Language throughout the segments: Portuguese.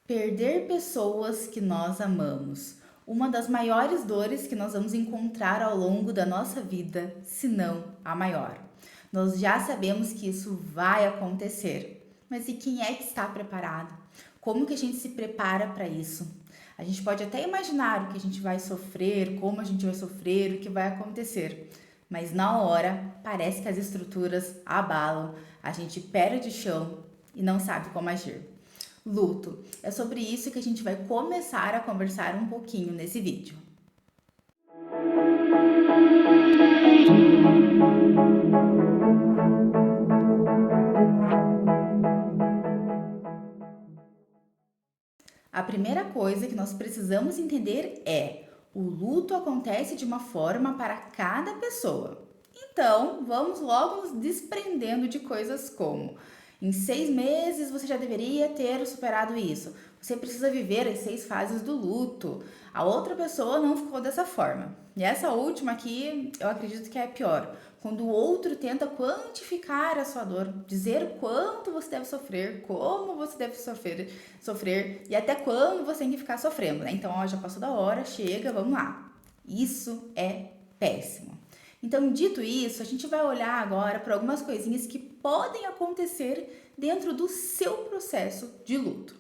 Perder pessoas que nós amamos. Uma das maiores dores que nós vamos encontrar ao longo da nossa vida, se não a maior. Nós já sabemos que isso vai acontecer, mas e quem é que está preparado? Como que a gente se prepara para isso? A gente pode até imaginar o que a gente vai sofrer, como a gente vai sofrer, o que vai acontecer, mas na hora parece que as estruturas abalam, a gente perde o chão e não sabe como agir. Luto. É sobre isso que a gente vai começar a conversar um pouquinho nesse vídeo. A primeira coisa que nós precisamos entender é: o luto acontece de uma forma para cada pessoa. Então, vamos logo nos desprendendo de coisas como: em 6 meses você já deveria ter superado isso. Você precisa viver as 6 fases do luto. A outra pessoa não ficou dessa forma. E essa última aqui, eu acredito que é a pior. Quando o outro tenta quantificar a sua dor, dizer quanto você deve sofrer, como você deve sofrer e até quando você tem que ficar sofrendo, né? Então, ó, já passou da hora, chega, vamos lá. Isso é péssimo. Então, dito isso, a gente vai olhar agora para algumas coisinhas que podem acontecer dentro do seu processo de luto.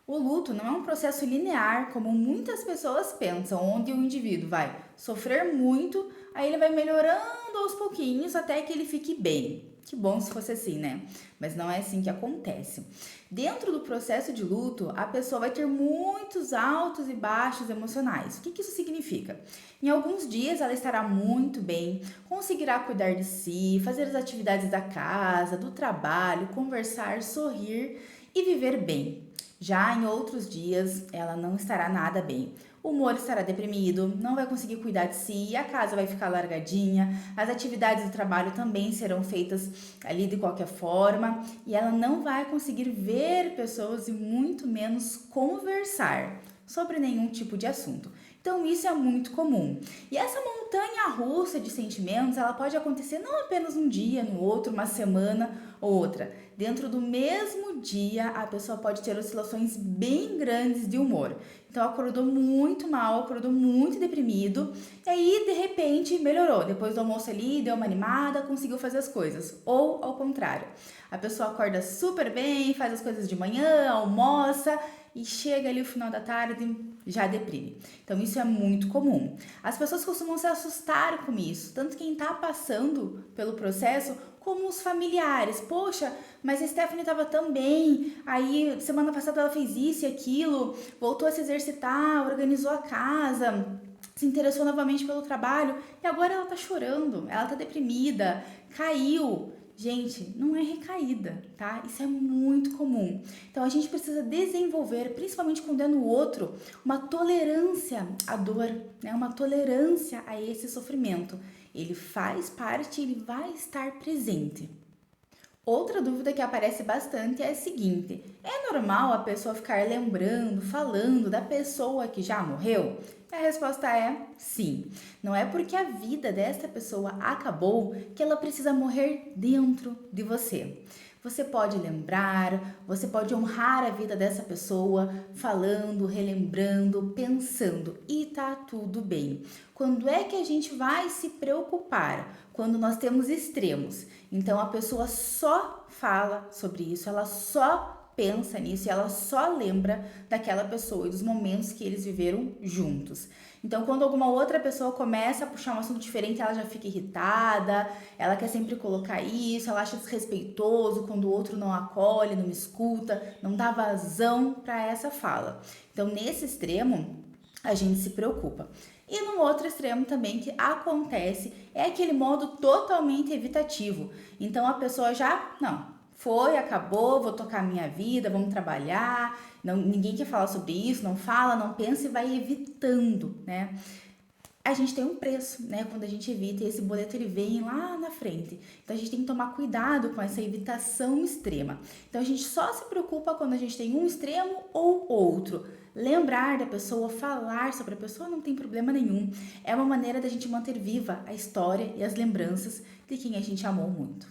O luto não é um processo linear, como muitas pessoas pensam, onde o indivíduo vai sofrer muito, aí ele vai melhorando aos pouquinhos até que ele fique bem. Que bom se fosse assim, né? Mas não é assim que acontece. Dentro do processo de luto, a pessoa vai ter muitos altos e baixos emocionais. O que isso significa? Em alguns dias ela estará muito bem, conseguirá cuidar de si, fazer as atividades da casa, do trabalho, conversar, sorrir e viver bem. Já em outros dias, ela não estará nada bem. O humor estará deprimido, não vai conseguir cuidar de si, a casa vai ficar largadinha, as atividades do trabalho também serão feitas ali de qualquer forma e ela não vai conseguir ver pessoas e muito menos conversar sobre nenhum tipo de assunto. Então isso é muito comum. E essa montanha russa de sentimentos, ela pode acontecer não apenas um dia, no outro, uma semana ou outra. Dentro do mesmo dia, a pessoa pode ter oscilações bem grandes de humor. Então acordou muito mal, acordou muito deprimido, e aí de repente melhorou. Depois do almoço ali, deu uma animada, conseguiu fazer as coisas. Ou ao contrário, a pessoa acorda super bem, faz as coisas de manhã, almoça e chega ali o final da tarde, já deprime. Então isso é muito comum. As pessoas costumam se assustar com isso, tanto quem está passando pelo processo como os familiares. Poxa, mas a Stephanie estava tão bem, aí semana passada ela fez isso e aquilo, voltou a se exercitar, organizou a casa, se interessou novamente pelo trabalho e agora ela tá chorando, ela tá deprimida, caiu. Gente, não é recaída, tá? Isso é muito comum. Então a gente precisa desenvolver, principalmente quando é no outro, uma tolerância à dor, né? Uma tolerância a esse sofrimento. Ele faz parte, ele vai estar presente. Outra dúvida que aparece bastante é a seguinte: é normal a pessoa ficar lembrando, falando da pessoa que já morreu? A resposta é sim. Não é porque a vida desta pessoa acabou que ela precisa morrer dentro de você. Você pode lembrar, você pode honrar a vida dessa pessoa falando, relembrando, pensando e tá tudo bem. Quando é que a gente vai se preocupar? Quando nós temos extremos. Então a pessoa só fala sobre isso, ela só pensa nisso e ela só lembra daquela pessoa e dos momentos que eles viveram juntos. Então, quando alguma outra pessoa começa a puxar um assunto diferente, ela já fica irritada, ela quer sempre colocar isso, ela acha desrespeitoso quando o outro não acolhe, não escuta, não dá vazão para essa fala. Então, nesse extremo, a gente se preocupa. E no outro extremo também que acontece é aquele modo totalmente evitativo. Então a pessoa já, não, foi, acabou, vou tocar a minha vida, vamos trabalhar, não, ninguém quer falar sobre isso, não fala, não pensa e vai evitando, né? A gente tem um preço, né? Quando a gente evita, e esse boleto ele vem lá na frente. Então a gente tem que tomar cuidado com essa evitação extrema. Então a gente só se preocupa quando a gente tem um extremo ou outro. Lembrar da pessoa, falar sobre a pessoa não tem problema nenhum. É uma maneira da gente manter viva a história e as lembranças de quem a gente amou muito.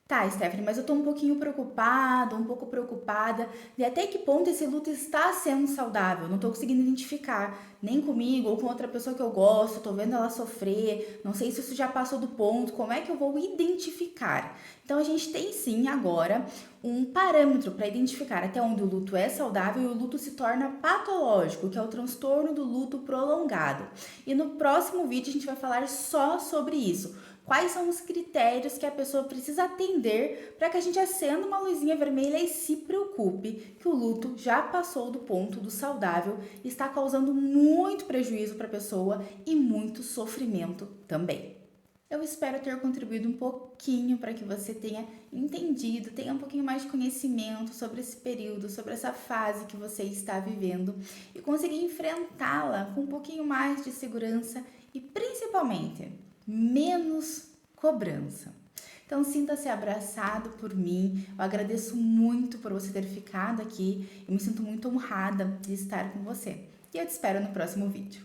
Tá, Stephanie, mas eu tô um pouquinho preocupada, um pouco preocupada de até que ponto esse luto está sendo saudável. Não tô conseguindo identificar, nem comigo ou com outra pessoa que eu gosto, tô vendo ela sofrer, não sei se isso já passou do ponto, como é que eu vou identificar? Então a gente tem sim agora um parâmetro para identificar até onde o luto é saudável e o luto se torna patológico, que é o transtorno do luto prolongado. E no próximo vídeo a gente vai falar só sobre isso. Quais são os critérios que a pessoa precisa atender para que a gente acenda uma luzinha vermelha e se preocupe que o luto já passou do ponto do saudável e está causando muito prejuízo para a pessoa e muito sofrimento também. Eu espero ter contribuído um pouquinho para que você tenha entendido, tenha um pouquinho mais de conhecimento sobre esse período, sobre essa fase que você está vivendo e conseguir enfrentá-la com um pouquinho mais de segurança e principalmente menos cobrança. Então sinta-se abraçado por mim. Eu agradeço muito por você ter ficado aqui. Eu me sinto muito honrada de estar com você. E eu te espero no próximo vídeo.